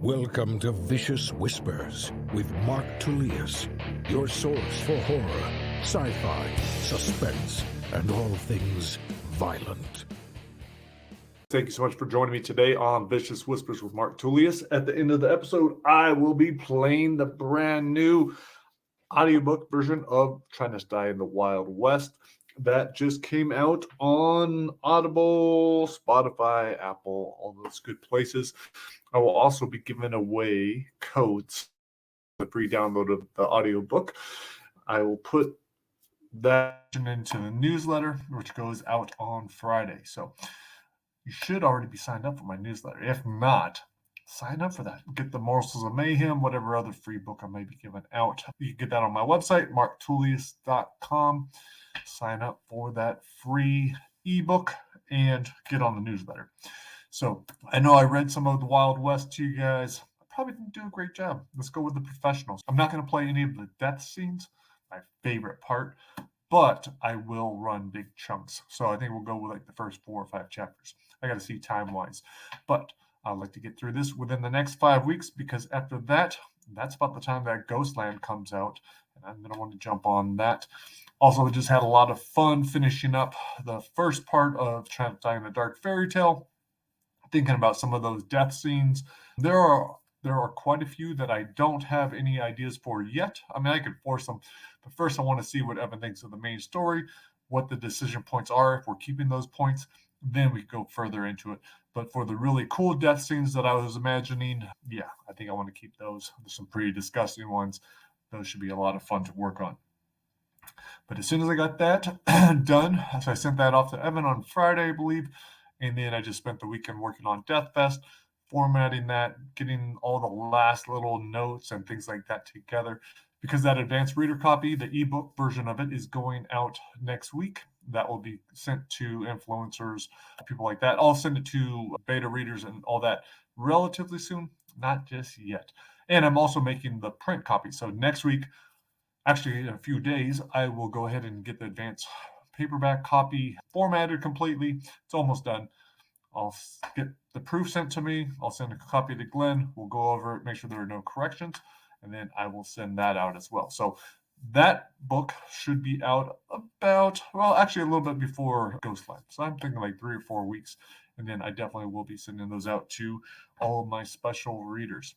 Welcome to Vicious Whispers with Mark Tullius, your source for horror, sci-fi, suspense, and all things violent. Thank you so much for joining me today on Vicious Whispers with Mark Tullius. At the end of the episode, I will be playing the brand new audiobook version of Trying to Die in the Wild West that just came out on Audible, Spotify, Apple, all those good places. I will also be giving away codes for the free download of the audiobook. I will put that into the newsletter, which goes out on Friday. So you should already be signed up for my newsletter. If not, sign up for that. Get the Morsels of Mayhem, whatever other free book I may be giving out. You can get that on my website, marktullius.com. Sign up for that free ebook and get on the newsletter. So I know I read some of the Wild West to you guys. I probably didn't do a great job. Let's go with the professionals. I'm not going to play any of the death scenes, my favorite part, but I will run big chunks. So I think we'll go with like the first 4 or 5 chapters. I got to see time-wise. But I'd like to get through this within the next 5 weeks, because after that, that's about the time that Ghostland comes out, and I'm going to want to jump on that. Also, I just had a lot of fun finishing up the first part of Trying to Die in the Dark Fairy Tale, thinking about some of those death scenes. There are quite a few that I don't have any ideas for yet. I mean, I could force them, but first I want to see what Evan thinks of the main story, what the decision points are, if we're keeping those points, then we go further into it. But for the really cool death scenes that I was imagining, yeah, I think I want to keep those. There's some pretty disgusting ones. Those should be a lot of fun to work on. But as soon as I got that done, so I sent that off to Evan on Friday, I believe, and then I just spent the weekend working on Death Fest, formatting that, getting all the last little notes and things like that together, because that advanced reader copy, the ebook version of it, is going out next week. That will be sent to influencers, people like that. I'll send it to beta readers and all that relatively soon, not just yet. And I'm also making the print copy. So next week, actually in a few days, I will go ahead and get the advanced paperback copy formatted completely. It's almost done. I'll get the proof sent to me. I'll send a copy to Glenn. We'll go over it, make sure there are no corrections, and then I will send that out as well. So that book should be out about, well, actually a little bit before Ghostland. So I'm thinking like 3 or 4 weeks, and then I definitely will be sending those out to all of my special readers.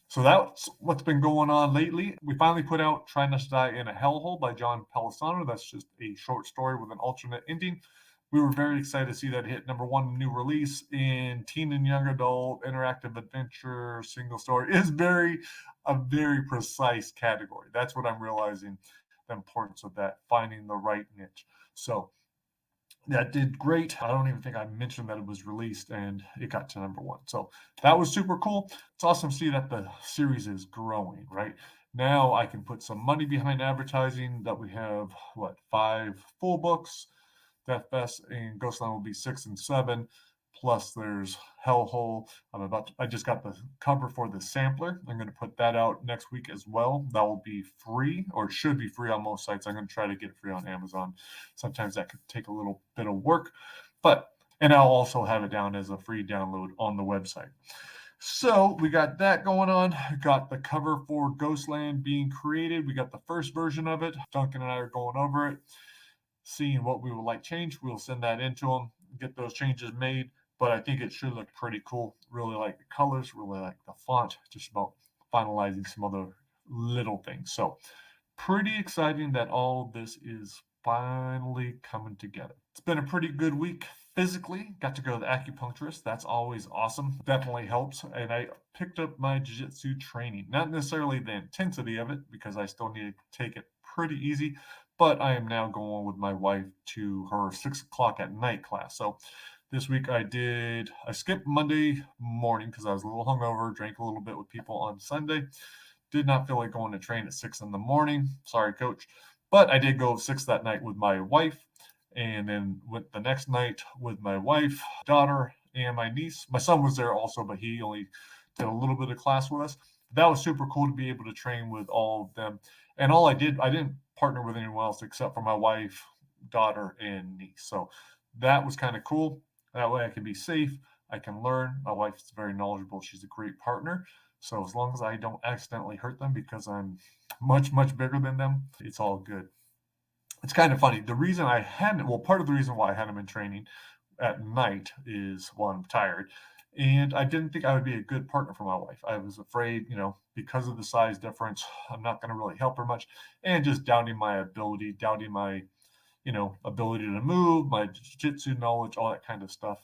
So that's what's been going on lately. We finally put out Trying to Die in a Hellhole by John Palisano. That's just a short story with an alternate ending. We were very excited to see that hit #1 new release in teen and young adult interactive adventure single story. Is a very precise category. That's what I'm realizing, the importance of that, finding the right niche. So that did great. I don't even think I mentioned that it was released and it got to #1. So that was super cool. It's awesome to see that the series is growing, right? Now I can put some money behind advertising, that we have, 5 full books. Death Fest and Ghostland will be 6 and 7. Plus there's Hellhole. I just got the cover for the sampler. I'm going to put that out next week as well. That will be free, or it should be free on most sites. I'm going to try to get it free on Amazon. Sometimes that could take a little bit of work, and I'll also have it down as a free download on the website. So we got that going on. Got the cover for Ghostland being created. We got the first version of it. Duncan and I are going over it, seeing what we would like change. We'll send that into them, get those changes made. But I think it should look pretty cool. Really like the colors, really like the font, just about finalizing some other little things. So pretty exciting that all this is finally coming together. It's been a pretty good week physically. Got to go to the acupuncturist. That's always awesome. Definitely helps. And I picked up my jiu-jitsu training. Not necessarily the intensity of it, because I still need to take it pretty easy. But I am now going with my wife to her 6 o'clock at night class. So this week I skipped Monday morning because I was a little hungover, drank a little bit with people on Sunday. Did not feel like going to train at 6 in the morning. Sorry, coach. But I did go 6 that night with my wife. And then went the next night with my wife, daughter, and my niece. My son was there also, but he only did a little bit of class with us. That was super cool to be able to train with all of them. And I didn't partner with anyone else except for my wife, daughter, and niece. So that was kind of cool. That way I could be safe. I can learn. My wife is very knowledgeable. She's a great partner. So as long as I don't accidentally hurt them because I'm much, much bigger than them, it's all good. It's kind of funny. The reason I hadn't, well, part of the reason why I hadn't been training at night is, well, I'm tired. And I didn't think I would be a good partner for my wife. I was afraid, because of the size difference, I'm not going to really help her much. And just doubting my ability, doubting my, ability to move, my jiu-jitsu knowledge, all that kind of stuff.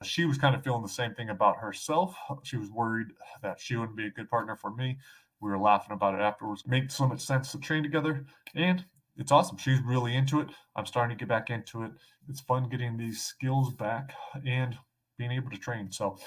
She was kind of feeling the same thing about herself. She was worried that she wouldn't be a good partner for me. We were laughing about it afterwards. It made so much sense to train together. And it's awesome. She's really into it. I'm starting to get back into it. It's fun getting these skills back and being able to train. So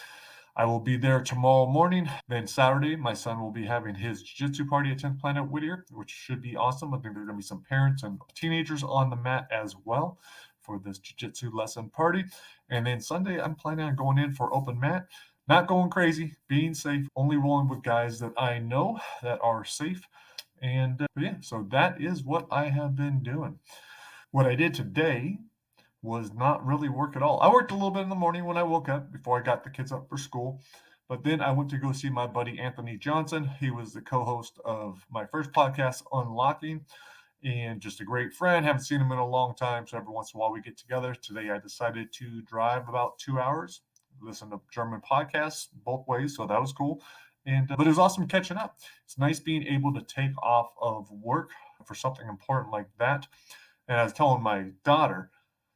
I will be there tomorrow morning. Then Saturday, my son will be having his jiu-jitsu party at 10th Planet Whittier, which should be awesome. I think there are going to be some parents and teenagers on the mat as well for this jiu-jitsu lesson party. And then Sunday, I'm planning on going in for open mat. Not going crazy, being safe, only rolling with guys that I know that are safe. And so that is what I have been doing. What I did today was not really work at all. I worked a little bit in the morning when I woke up before I got the kids up for school. But then I went to go see my buddy Anthony Johnson. He was the co-host of my first podcast, Unlocking, and just a great friend. Haven't seen him in a long time, so every once in a while we get together. Today I decided to drive about 2 hours, listen to German podcasts both ways, so that was cool. But it was awesome catching up. It's nice being able to take off of work for something important like that. And I was telling my daughter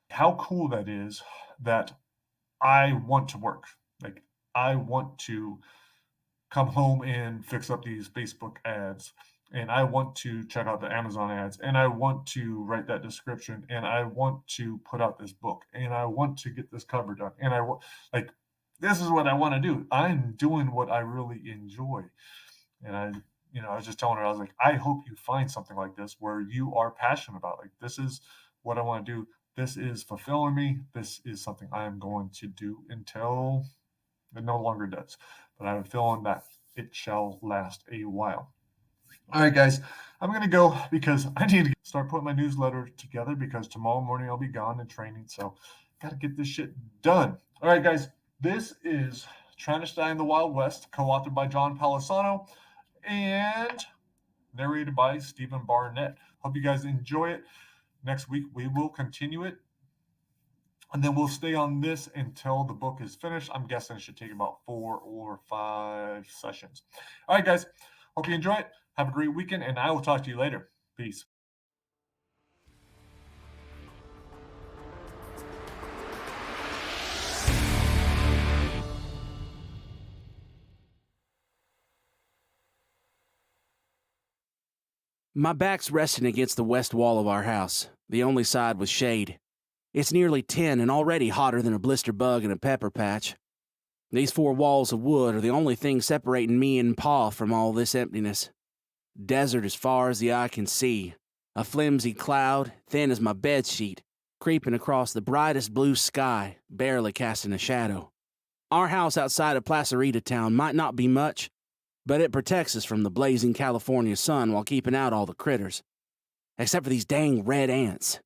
how cool that is, that I want to work. Like, I want to come home and fix up these Facebook ads, and I want to check out the Amazon ads, and I want to write that description, and I want to put out this book, and I want to get this cover done, and this is what I want to do. I'm doing what I really enjoy. And I was just telling her, I was like, I hope you find something like this where you are passionate about. Like, this is what I want to do. This is fulfilling me. This is something I am going to do until it no longer does. But I'm feeling that it shall last a while. All right, guys, I'm going to go because I need to start putting my newsletter together because tomorrow morning I'll be gone and training. So got to get this shit done. All right, guys, this is Trying to Stay in the Wild West, co-authored by John Palisano and narrated by Steven Barnett. Hope you guys enjoy it. Next week, we will continue it. And then we'll stay on this until the book is finished. I'm guessing it should take about 4 or 5 sessions. All right, guys. Hope you enjoy it. Have a great weekend, and I will talk to you later. Peace. My back's resting against the west wall of our house, the only side with shade. It's nearly 10 and already hotter than a blister bug in a pepper patch. These 4 walls of wood are the only thing separating me and Pa from all this emptiness. Desert as far as the eye can see, a flimsy cloud, thin as my bedsheet, creeping across the brightest blue sky, barely casting a shadow. Our house outside of Placerita town might not be much, but it protects us from the blazing California sun while keeping out all the critters. Except for these dang red ants.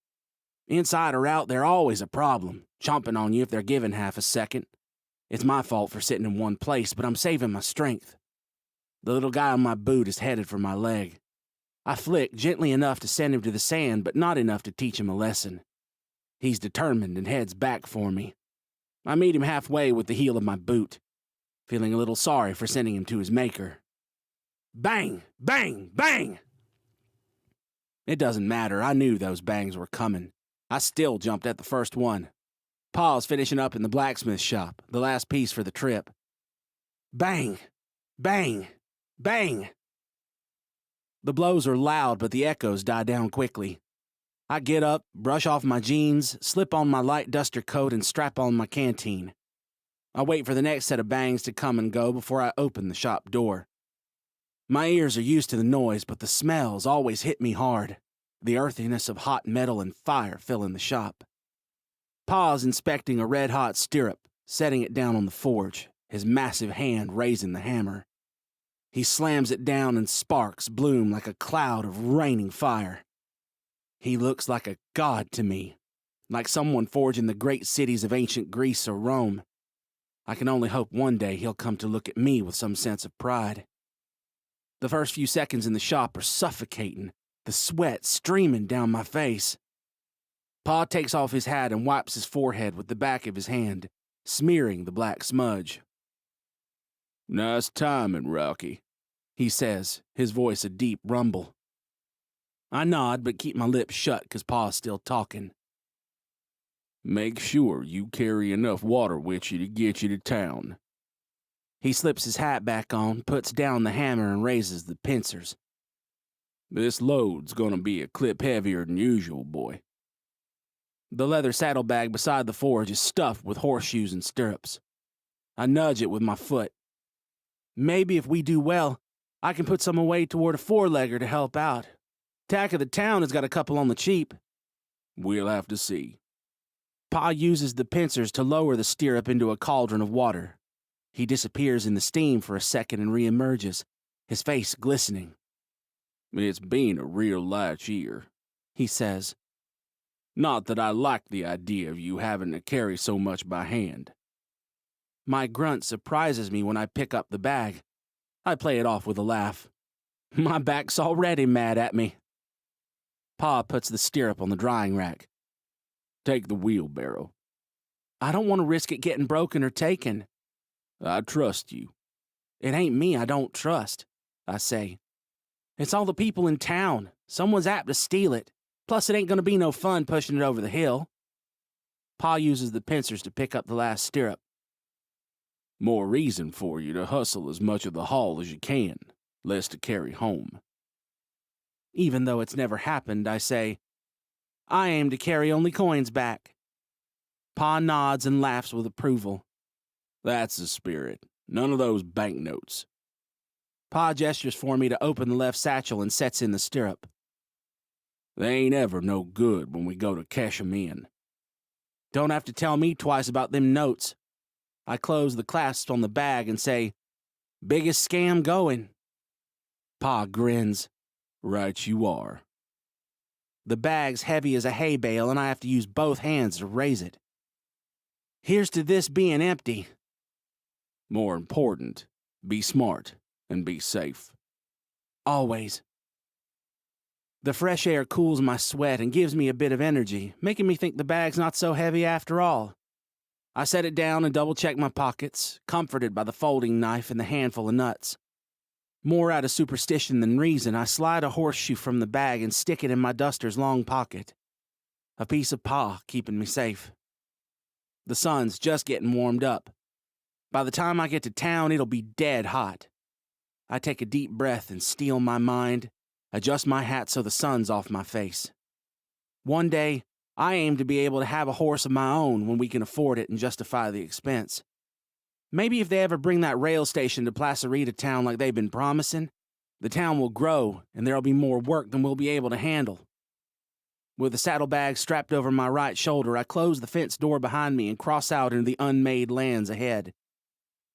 Inside or out, they're always a problem, chomping on you if they're given half a second. It's my fault for sitting in one place, but I'm saving my strength. The little guy on my boot is headed for my leg. I flick gently enough to send him to the sand, but not enough to teach him a lesson. He's determined and heads back for me. I meet him halfway with the heel of my boot, feeling a little sorry for sending him to his maker. Bang! Bang! Bang! It doesn't matter. I knew those bangs were coming. I still jumped at the first one. Pa's finishing up in the blacksmith shop, the last piece for the trip. Bang! Bang! Bang! The blows are loud, but the echoes die down quickly. I get up, brush off my jeans, slip on my light duster coat, and strap on my canteen. I wait for the next set of bangs to come and go before I open the shop door. My ears are used to the noise, but the smells always hit me hard. The earthiness of hot metal and fire filling the shop. Pa's inspecting a red-hot stirrup, setting it down on the forge, his massive hand raising the hammer. He slams it down and sparks bloom like a cloud of raining fire. He looks like a god to me, like someone forging the great cities of ancient Greece or Rome. I can only hope one day he'll come to look at me with some sense of pride. The first few seconds in the shop are suffocating, the sweat streaming down my face. Pa takes off his hat and wipes his forehead with the back of his hand, smearing the black smudge. "Nice timing, Rocky," he says, his voice a deep rumble. I nod, but keep my lips shut because Pa's still talking. "Make sure you carry enough water with you to get you to town." He slips his hat back on, puts down the hammer, and raises the pincers. "This load's gonna be a clip heavier than usual, boy." The leather saddlebag beside the forge is stuffed with horseshoes and stirrups. I nudge it with my foot. Maybe if we do well, I can put some away toward a four-legger to help out. Tack of the town has got a couple on the cheap. "We'll have to see." Pa uses the pincers to lower the stirrup into a cauldron of water. He disappears in the steam for a second and reemerges, his face glistening. "It's been a real light year," he says. "Not that I like the idea of you having to carry so much by hand." My grunt surprises me when I pick up the bag. I play it off with a laugh. My back's already mad at me. Pa puts the stirrup on the drying rack. "Take the wheelbarrow." "I don't want to risk it getting broken or taken." "I trust you." "It ain't me I don't trust," I say. "It's all the people in town. Someone's apt to steal it. Plus, it ain't gonna be no fun pushing it over the hill." Pa uses the pincers to pick up the last stirrup. "More reason for you to hustle as much of the haul as you can, less to carry home." Even though it's never happened, I say, "I aim to carry only coins back." Pa nods and laughs with approval. "That's the spirit. None of those banknotes." Pa gestures for me to open the left satchel and sets in the stirrup. "They ain't ever no good when we go to cash 'em in." Don't have to tell me twice about them notes. I close the clasps on the bag and say, "Biggest scam going." Pa grins. "Right you are." The bag's heavy as a hay bale and I have to use both hands to raise it. "Here's to this being empty." "More important, be smart and be safe." "Always." The fresh air cools my sweat and gives me a bit of energy, making me think the bag's not so heavy after all. I set it down and double-check my pockets, comforted by the folding knife and the handful of nuts. More out of superstition than reason, I slide a horseshoe from the bag and stick it in my duster's long pocket. A piece of Pa keeping me safe. The sun's just getting warmed up. By the time I get to town, it'll be dead hot. I take a deep breath and steel my mind, adjust my hat so the sun's off my face. One day, I aim to be able to have a horse of my own when we can afford it and justify the expense. Maybe if they ever bring that rail station to Placerita town like they've been promising, the town will grow and there'll be more work than we'll be able to handle. With the saddlebag strapped over my right shoulder, I close the fence door behind me and cross out into the unmade lands ahead.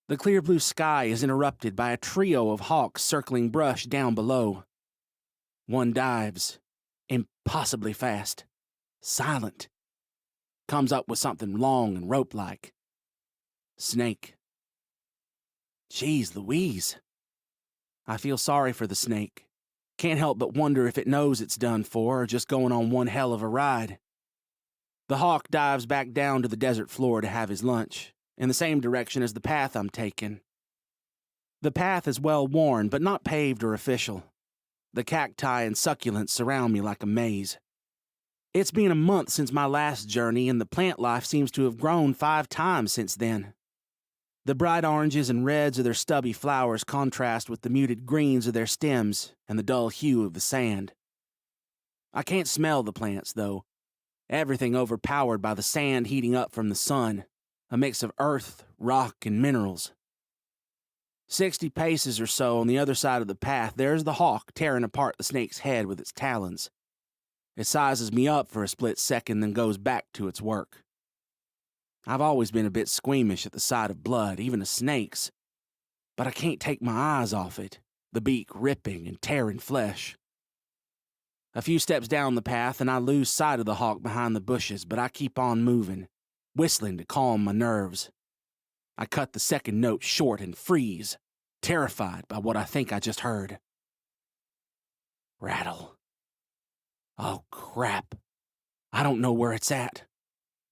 The clear blue sky is interrupted by a trio of hawks circling brush down below. One dives, impossibly fast, silent, comes up with something long and rope-like. Snake. Jeez Louise. I feel sorry for the snake. Can't help but wonder if it knows it's done for or just going on one hell of a ride. The hawk dives back down to the desert floor to have his lunch, in the same direction as the path I'm taking. The path is well worn, but not paved or official. The cacti and succulents surround me like a maze. It's been a month since my last journey, and the plant life seems to have grown 5 times since then. The bright oranges and reds of their stubby flowers contrast with the muted greens of their stems and the dull hue of the sand. I can't smell the plants, though. Everything overpowered by the sand heating up from the sun, a mix of earth, rock, and minerals. 60 paces or so on the other side of the path, there's the hawk tearing apart the snake's head with its talons. It sizes me up for a split second, then goes back to its work. I've always been a bit squeamish at the sight of blood, even a snake's, but I can't take my eyes off it, the beak ripping and tearing flesh. A few steps down the path and I lose sight of the hawk behind the bushes, but I keep on moving, whistling to calm my nerves. I cut the second note short and freeze, terrified by what I think I just heard. Rattle. Oh, crap. I don't know where it's at.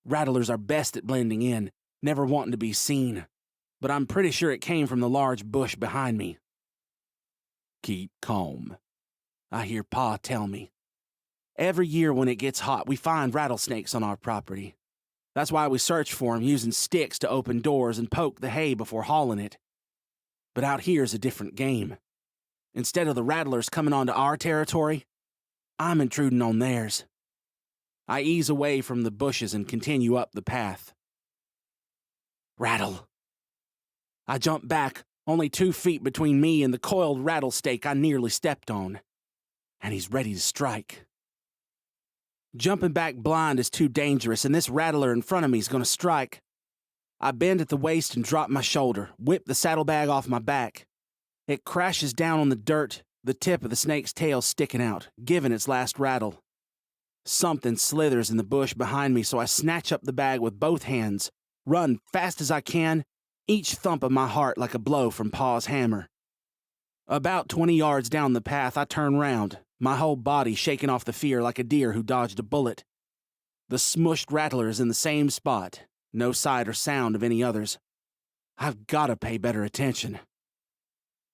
Rattlers are best at blending in, never wanting to be seen, but I'm pretty sure it came from the large bush behind me. Keep calm, I hear Pa tell me. Every year when it gets hot, we find rattlesnakes on our property. That's why we search for 'em using sticks to open doors and poke the hay before hauling it. But out here's a different game. Instead of the rattlers coming onto our territory, I'm intruding on theirs. I ease away from the bushes and continue up the path. Rattle. I jump back, only 2 feet between me and the coiled rattlesnake I nearly stepped on. And he's ready to strike. Jumping back blind is too dangerous, and this rattler in front of me is going to strike. I bend at the waist and drop my shoulder, whip the saddlebag off my back. It crashes down on the dirt, the tip of the snake's tail sticking out, giving its last rattle. Something slithers in the bush behind me, so I snatch up the bag with both hands, run fast as I can, each thump of my heart like a blow from Pa's hammer. About 20 yards down the path, I turn round, my whole body shaking off the fear like a deer who dodged a bullet. The smushed rattler is in the same spot, no sight or sound of any others. I've got to pay better attention.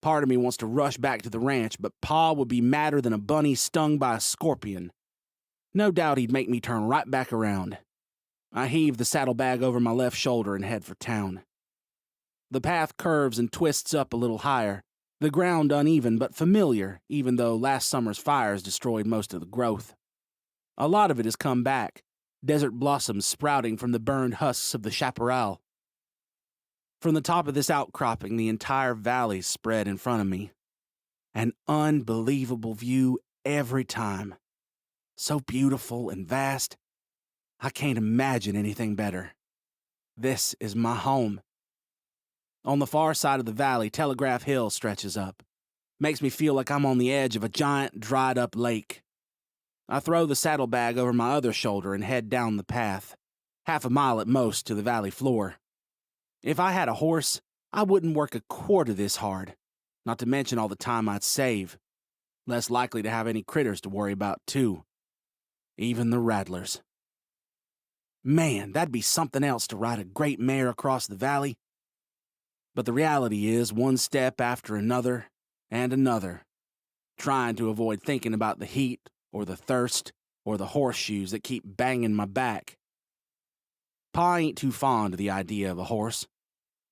Part of me wants to rush back to the ranch, but Pa would be madder than a bunny stung by a scorpion. No doubt he'd make me turn right back around. I heave the saddlebag over my left shoulder and head for town. The path curves and twists up a little higher, the ground uneven but familiar, even though last summer's fires destroyed most of the growth. A lot of it has come back, desert blossoms sprouting from the burned husks of the chaparral. From the top of this outcropping, the entire valley spread in front of me. An unbelievable view every time. So beautiful and vast, I can't imagine anything better. This is my home. On the far side of the valley, Telegraph Hill stretches up. Makes me feel like I'm on the edge of a giant, dried-up lake. I throw the saddlebag over my other shoulder and head down the path, 1/2 mile at most to the valley floor. If I had a horse, I wouldn't work a quarter this hard, not to mention all the time I'd save. Less likely to have any critters to worry about, too. Even the rattlers. Man, that'd be something else to ride a great mare across the valley. But the reality is, one step after another and another, trying to avoid thinking about the heat or the thirst or the horseshoes that keep banging my back. Pa ain't too fond of the idea of a horse,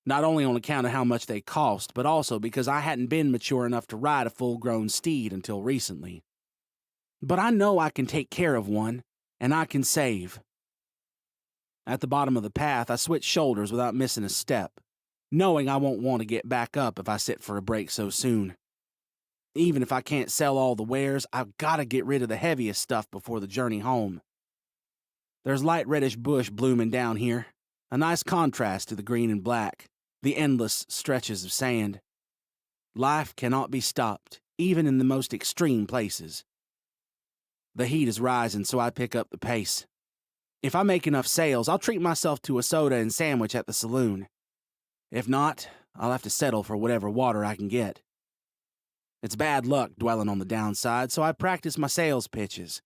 not only on account of how much they cost, but also because I hadn't been mature enough to ride a full-grown steed until recently. But I know I can take care of one, and I can save. At the bottom of the path, I switch shoulders without missing a step, knowing I won't want to get back up if I sit for a break so soon. Even if I can't sell all the wares, I've got to get rid of the heaviest stuff before the journey home. There's light reddish bush blooming down here, a nice contrast to the green and black, the endless stretches of sand. Life cannot be stopped, even in the most extreme places. The heat is rising, so I pick up the pace. If I make enough sales, I'll treat myself to a soda and sandwich at the saloon. If not, I'll have to settle for whatever water I can get. It's bad luck dwelling on the downside, so I practice my sales pitches,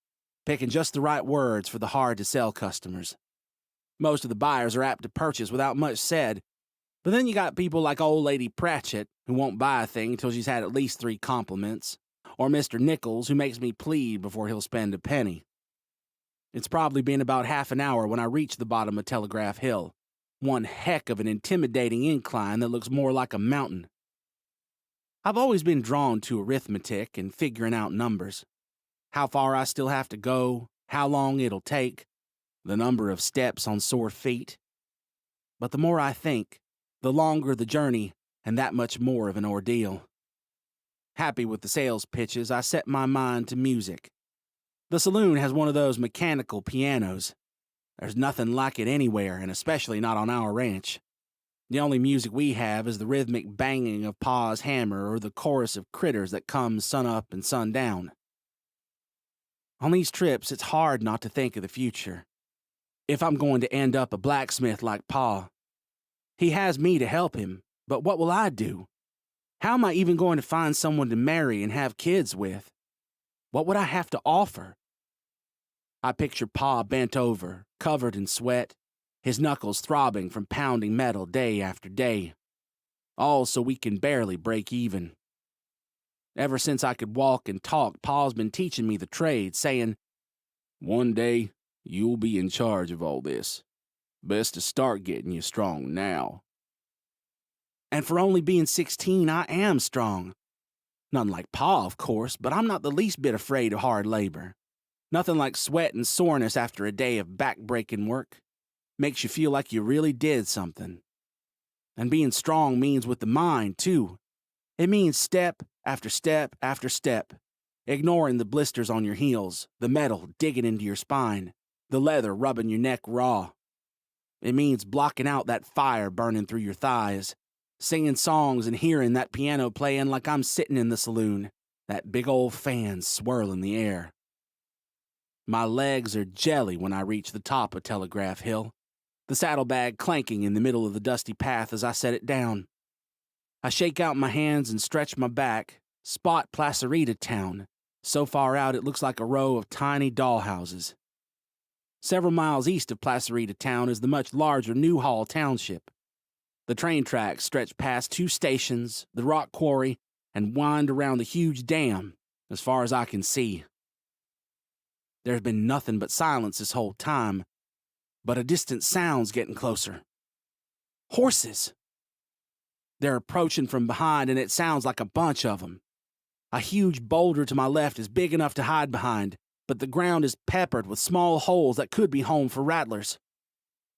picking just the right words for the hard-to-sell customers. Most of the buyers are apt to purchase without much said, but then you got people like old lady Pratchett, who won't buy a thing until she's had at least 3 compliments, or Mr. Nichols, who makes me plead before he'll spend a penny. It's probably been about half an hour when I reach the bottom of Telegraph Hill, one heck of an intimidating incline that looks more like a mountain. I've always been drawn to arithmetic and figuring out numbers. How far I still have to go, how long it'll take, the number of steps on sore feet. But the more I think, the longer the journey and that much more of an ordeal. Happy with the sales pitches, I set my mind to music. The saloon has one of those mechanical pianos. There's nothing like it anywhere, and especially not on our ranch. The only music we have is the rhythmic banging of Pa's hammer or the chorus of critters that comes sun up and sun down. On these trips, it's hard not to think of the future. If I'm going to end up a blacksmith like Pa, He has me to help him, but what will I do? How am I even going to find someone to marry and have kids with? What would I have to offer? I picture Pa bent over, covered in sweat, his knuckles throbbing from pounding metal day after day, all so we can barely break even. Ever since I could walk and talk, Pa's been teaching me the trade, saying, "One day, you'll be in charge of all this. Best to start getting you strong now." And for only being 16, I am strong. Nothing like Pa, of course, but I'm not the least bit afraid of hard labor. Nothing like sweat and soreness after a day of back-breaking work. Makes you feel like you really did something. And being strong means with the mind, too. It means step after step after step, ignoring the blisters on your heels, the metal digging into your spine, the leather rubbing your neck raw. It means blocking out that fire burning through your thighs, singing songs and hearing that piano playing like I'm sitting in the saloon, that big old fan swirling the air. My legs are jelly when I reach the top of Telegraph Hill, the saddlebag clanking in the middle of the dusty path as I set it down. I shake out my hands and stretch my back, spot Placerita Town. So far out it looks like a row of tiny dollhouses. Several miles east of Placerita Town is the much larger Newhall Township. The train tracks stretch past 2 stations, the rock quarry, and wind around the huge dam, as far as I can see. There's been nothing but silence this whole time, but a distant sound's getting closer. Horses! They're approaching from behind, and it sounds like a bunch of them. A huge boulder to my left is big enough to hide behind, but the ground is peppered with small holes that could be home for rattlers.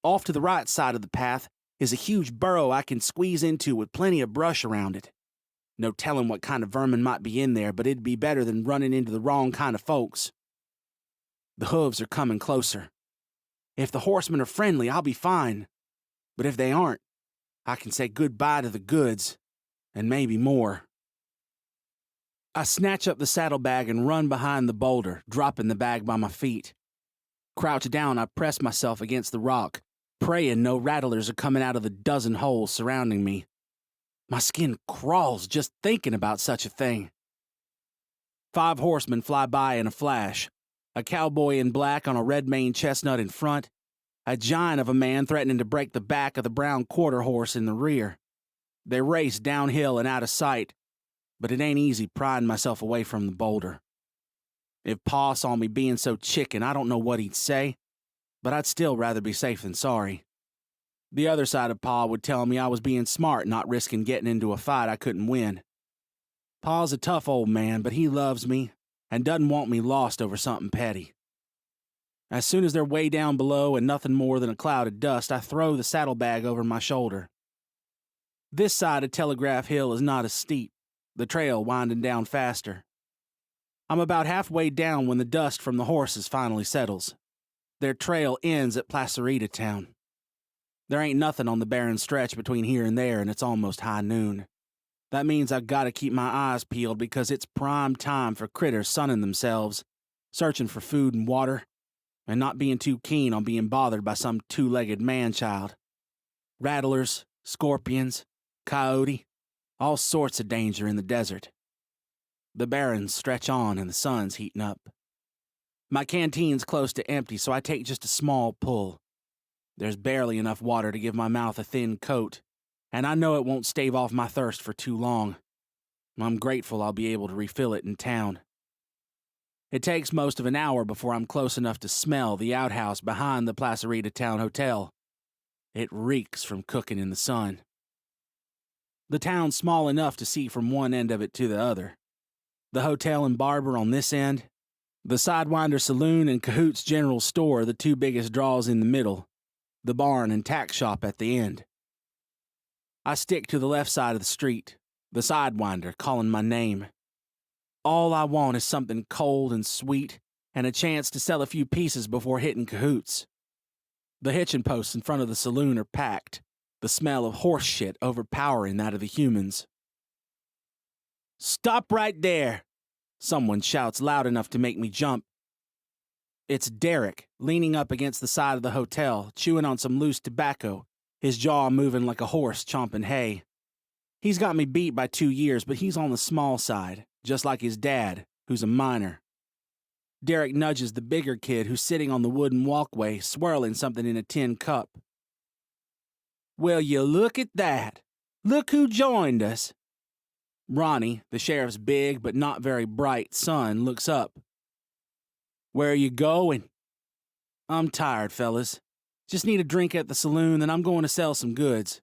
Off to the right side of the path is a huge burrow I can squeeze into with plenty of brush around it. No telling what kind of vermin might be in there, but it'd be better than running into the wrong kind of folks. The hooves are coming closer. If the horsemen are friendly, I'll be fine. But if they aren't, I can say goodbye to the goods, and maybe more. I snatch up the saddlebag and run behind the boulder, dropping the bag by my feet. Crouched down, I press myself against the rock, praying no rattlers are coming out of the dozen holes surrounding me. My skin crawls just thinking about such a thing. 5 horsemen fly by in a flash. A cowboy in black on a red-maned chestnut in front, a giant of a man threatening to break the back of the brown quarter horse in the rear. They race downhill and out of sight, but it ain't easy prying myself away from the boulder. If Pa saw me being so chicken, I don't know what he'd say, but I'd still rather be safe than sorry. The other side of Pa would tell me I was being smart, not risking getting into a fight I couldn't win. Pa's a tough old man, but he loves me and doesn't want me lost over something petty. As soon as they're way down below and nothing more than a cloud of dust, I throw the saddlebag over my shoulder. This side of Telegraph Hill is not as steep, the trail winding down faster. I'm about halfway down when the dust from the horses finally settles. Their trail ends at Placerita Town. There ain't nothing on the barren stretch between here and there, and it's almost high noon. That means I've got to keep my eyes peeled because it's prime time for critters sunning themselves, searching for food and water, and not being too keen on being bothered by some 2-legged man-child. Rattlers, scorpions, coyote, all sorts of danger in the desert. The barrens stretch on and the sun's heating up. My canteen's close to empty, so I take just a small pull. There's barely enough water to give my mouth a thin coat, and I know it won't stave off my thirst for too long. I'm grateful I'll be able to refill it in town. It takes most of an hour before I'm close enough to smell the outhouse behind the Placerita Town Hotel. It reeks from cooking in the sun. The town's small enough to see from one end of it to the other. The hotel and barber on this end, the Sidewinder Saloon and Cahoot's General Store are the 2 biggest draws in the middle, the barn and tack shop at the end. I stick to the left side of the street, the Sidewinder calling my name. All I want is something cold and sweet and a chance to sell a few pieces before hitting Cahoot's. The hitching posts in front of the saloon are packed, the smell of horse shit overpowering that of the humans. "Stop right there!" Someone shouts loud enough to make me jump. It's Derek, leaning up against the side of the hotel, chewing on some loose tobacco, his jaw moving like a horse chomping hay. He's got me beat by 2 years, but he's on the small side, just like his dad, who's a minor. Derek nudges the bigger kid who's sitting on the wooden walkway, swirling something in a tin cup. Well, you look at that. Look who joined us. Ronnie, the sheriff's big but not very bright son, looks up. Where are you going? I'm tired, fellas. Just need a drink at the saloon, then I'm going to sell some goods.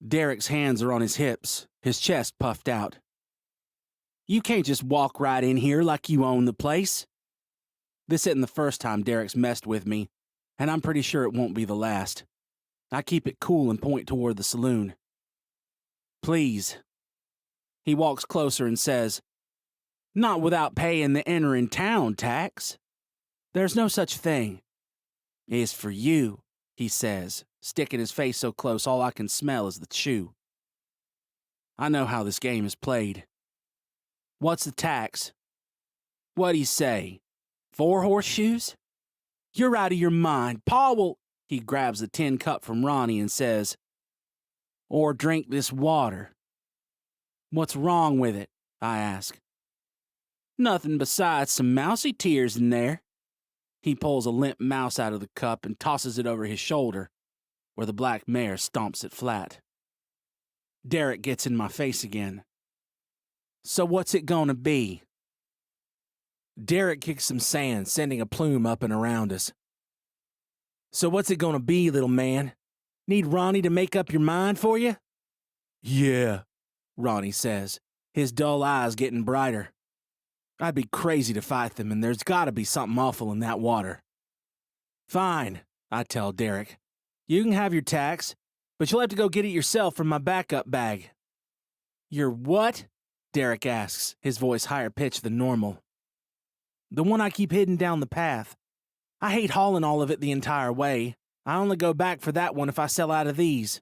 Derek's hands are on his hips, his chest puffed out. You can't just walk right in here like you own the place. This isn't the first time Derek's messed with me, and I'm pretty sure it won't be the last. I keep it cool and point toward the saloon. Please. He walks closer and says, Not without paying the entering town tax. There's no such thing. It's for you, he says, sticking his face so close all I can smell is the chew. I know how this game is played. What's the tax? What'd he say? 4 horseshoes? You're out of your mind. Pa will... He grabs the tin cup from Ronnie and says, Or drink this water. What's wrong with it? I ask. Nothing besides some mousy tears in there. He pulls a limp mouse out of the cup and tosses it over his shoulder, where the black mare stomps it flat. Derek gets in my face again. So what's it gonna be? Derek kicks some sand, sending a plume up and around us. So what's it gonna be, little man? Need Ronnie to make up your mind for you? Yeah, Ronnie says, his dull eyes getting brighter. I'd be crazy to fight them, and there's gotta be something awful in that water. Fine, I tell Derek. You can have your tax, but you'll have to go get it yourself from my backup bag. Your what? Derek asks, his voice higher pitched than normal. The one I keep hidden down the path. I hate hauling all of it the entire way. I only go back for that one if I sell out of these.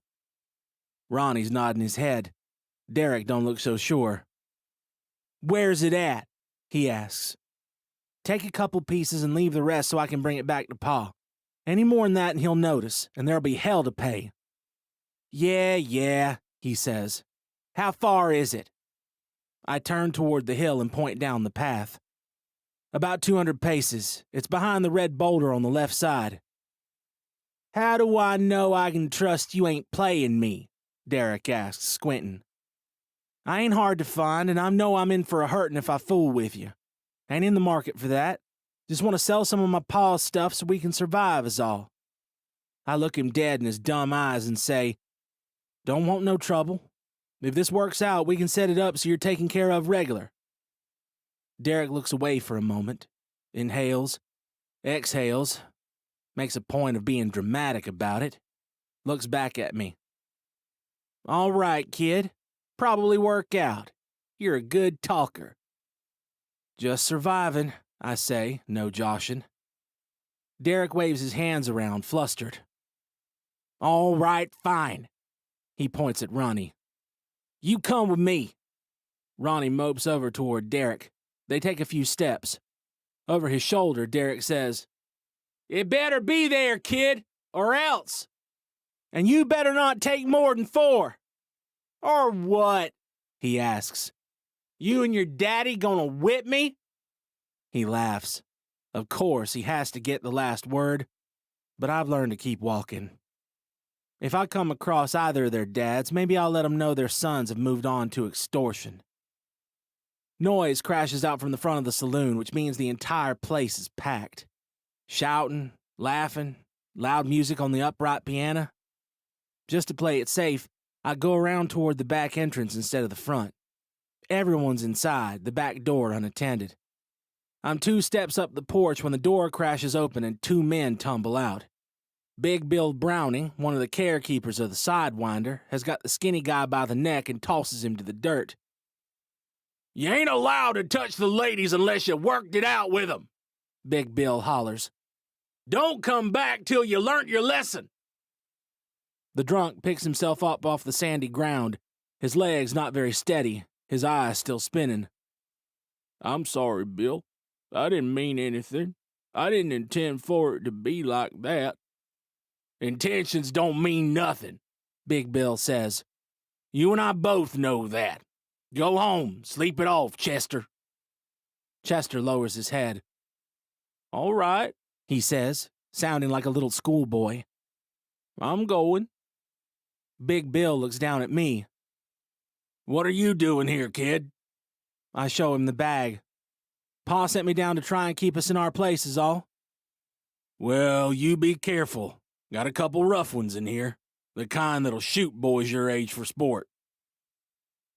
Ronnie's nodding his head. Derek don't look so sure. Where's it at? He asks. Take a couple pieces and leave the rest so I can bring it back to Pa. Any more than that and he'll notice, and there'll be hell to pay. Yeah, he says. How far is it? I turn toward the hill and point down the path. About 200 paces. It's behind the red boulder on the left side. How do I know I can trust you ain't playing me? Derek asks, squinting. I ain't hard to find, and I know I'm in for a hurtin' if I fool with you. Ain't in the market for that. Just want to sell some of my pa's stuff so we can survive is all. I look him dead in his dumb eyes and say, Don't want no trouble. If this works out, we can set it up so you're taken care of regular. Derek looks away for a moment, inhales, exhales, makes a point of being dramatic about it, looks back at me. All right, kid. Probably work out. You're a good talker. Just surviving, I say, no joshing. Derek waves his hands around, flustered. All right, fine. He points at Ronnie. You come with me. Ronnie mopes over toward Derek. They take a few steps. Over his shoulder, Derek says, It better be there, kid, or else. And you better not take more than 4. Or what? He asks. You and your daddy gonna whip me? He laughs. Of course, he has to get the last word, but I've learned to keep walking. If I come across either of their dads, maybe I'll let them know their sons have moved on to extortion. Noise crashes out from the front of the saloon, which means the entire place is packed. Shouting, laughing, loud music on the upright piano. Just to play it safe, I go around toward the back entrance instead of the front. Everyone's inside, the back door unattended. I'm 2 steps up the porch when the door crashes open and 2 men tumble out. Big Bill Browning, one of the carekeepers of the Sidewinder, has got the skinny guy by the neck and tosses him to the dirt. You ain't allowed to touch the ladies unless you worked it out with them, Big Bill hollers. Don't come back till you learnt your lesson. The drunk picks himself up off the sandy ground, his legs not very steady, his eyes still spinning. I'm sorry, Bill. I didn't mean anything. I didn't intend for it to be like that. Intentions don't mean nothing, Big Bill says. You and I both know that. Go home, sleep it off, Chester. Chester lowers his head. All right, he says, sounding like a little schoolboy. I'm going. Big Bill looks down at me. What are you doing here, kid? I show him the bag. Pa sent me down to try and keep us in our place is all. Well, you be careful. Got a couple rough ones in here. The kind that'll shoot boys your age for sport.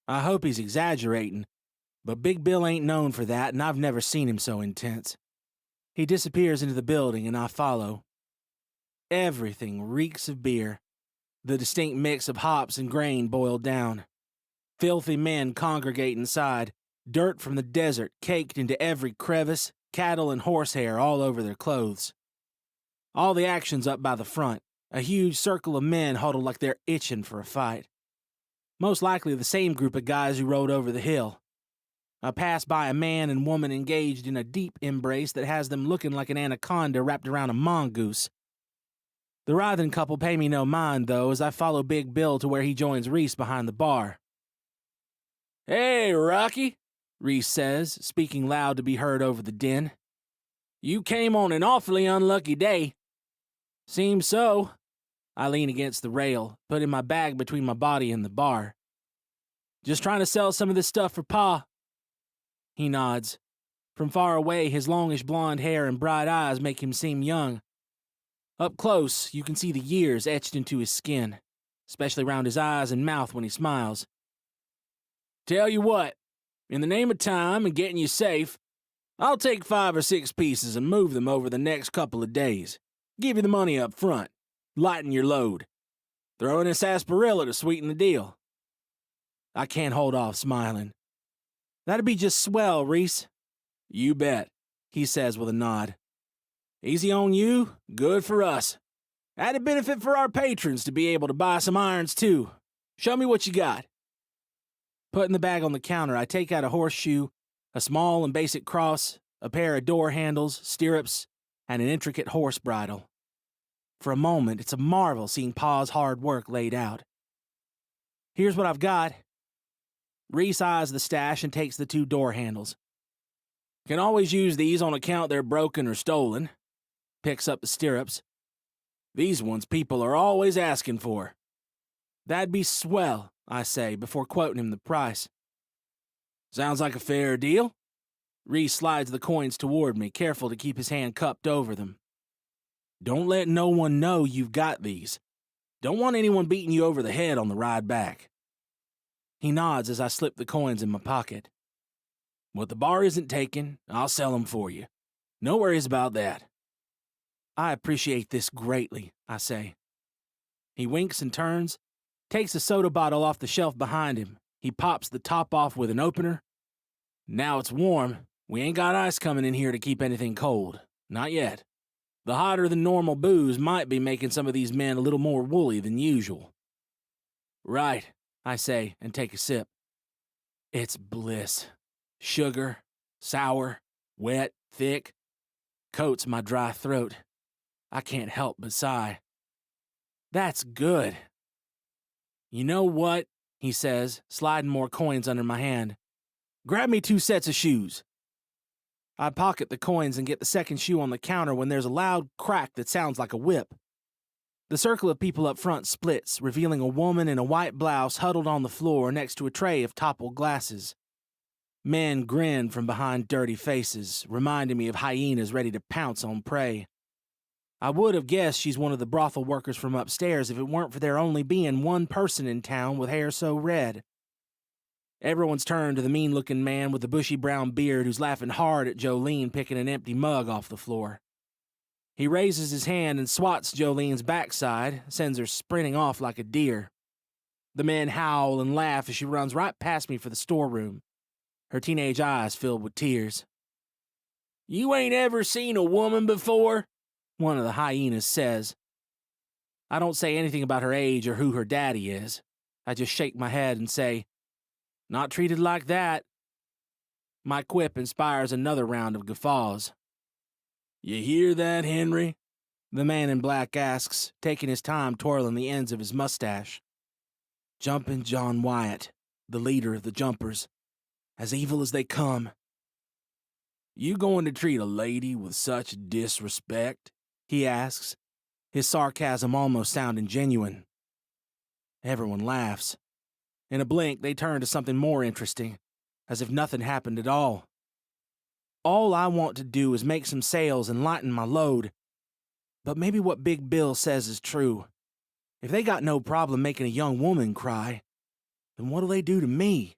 I hope he's exaggerating, but Big Bill ain't known for that, and I've never seen him so intense. He disappears into the building, and I follow. Everything reeks of beer. The distinct mix of hops and grain boiled down. Filthy men congregate inside, dirt from the desert caked into every crevice, cattle and horsehair all over their clothes. All the action's up by the front, a huge circle of men huddled like they're itching for a fight. Most likely the same group of guys who rode over the hill. I pass by a man and woman engaged in a deep embrace that has them looking like an anaconda wrapped around a mongoose. The writhing couple pay me no mind, though, as I follow Big Bill to where he joins Reese behind the bar. Hey, Rocky, Reese says, speaking loud to be heard over the din. You came on an awfully unlucky day. Seems so. I lean against the rail, putting my bag between my body and the bar. Just trying to sell some of this stuff for Pa. He nods. From far away, his longish blonde hair and bright eyes make him seem young. Up close, you can see the years etched into his skin, especially around his eyes and mouth when he smiles. Tell you what, in the name of time and getting you safe, I'll take 5 or 6 pieces and move them over the next couple of days. Give you the money up front. Lighten your load. Throw in a sarsaparilla to sweeten the deal. I can't hold off smiling. That'd be just swell, Reese. You bet, he says with a nod. Easy on you, good for us. Added benefit for our patrons to be able to buy some irons, too. Show me what you got. Putting the bag on the counter, I take out a horseshoe, a small and basic cross, a pair of door handles, stirrups, and an intricate horse bridle. For a moment, it's a marvel seeing Pa's hard work laid out. Here's what I've got. Reese eyes the stash and takes the 2 door handles. Can always use these on account they're broken or stolen. Picks up the stirrups. These ones people are always asking for. That'd be swell, I say, before quoting him the price. Sounds like a fair deal. Reese slides the coins toward me, careful to keep his hand cupped over them. Don't let no one know you've got these. Don't want anyone beating you over the head on the ride back. He nods as I slip the coins in my pocket. What the bar isn't taking, I'll sell them for you. No worries about that. I appreciate this greatly, I say. He winks and turns, takes a soda bottle off the shelf behind him. He pops the top off with an opener. Now it's warm. We ain't got ice coming in here to keep anything cold. Not yet. The hotter than normal booze might be making some of these men a little more woolly than usual. Right, I say, and take a sip. It's bliss. Sugar, sour, wet, thick. Coats my dry throat. I can't help but sigh. That's good. You know what? He says, sliding more coins under my hand. Grab me 2 sets of shoes. I pocket the coins and get the second shoe on the counter when there's a loud crack that sounds like a whip. The circle of people up front splits, revealing a woman in a white blouse huddled on the floor next to a tray of toppled glasses. Men grin from behind dirty faces, reminding me of hyenas ready to pounce on prey. I would have guessed she's one of the brothel workers from upstairs if it weren't for there only being one person in town with hair so red. Everyone's turned to the mean-looking man with the bushy brown beard who's laughing hard at Jolene picking an empty mug off the floor. He raises his hand and swats Jolene's backside, sends her sprinting off like a deer. The men howl and laugh as she runs right past me for the storeroom, her teenage eyes filled with tears. You ain't ever seen a woman before? One of the hyenas says. I don't say anything about her age or who her daddy is. I just shake my head and say, not treated like that. My quip inspires another round of guffaws. You hear that, Henry? The man in black asks, taking his time twirling the ends of his mustache. Jumpin' John Wyatt, the leader of the Jumpers, as evil as they come. You going to treat a lady with such disrespect? He asks, his sarcasm almost sounding genuine. Everyone laughs. In a blink, they turn to something more interesting, as if nothing happened at all. All I want to do is make some sales and lighten my load. But maybe what Big Bill says is true. If they got no problem making a young woman cry, then what'll they do to me?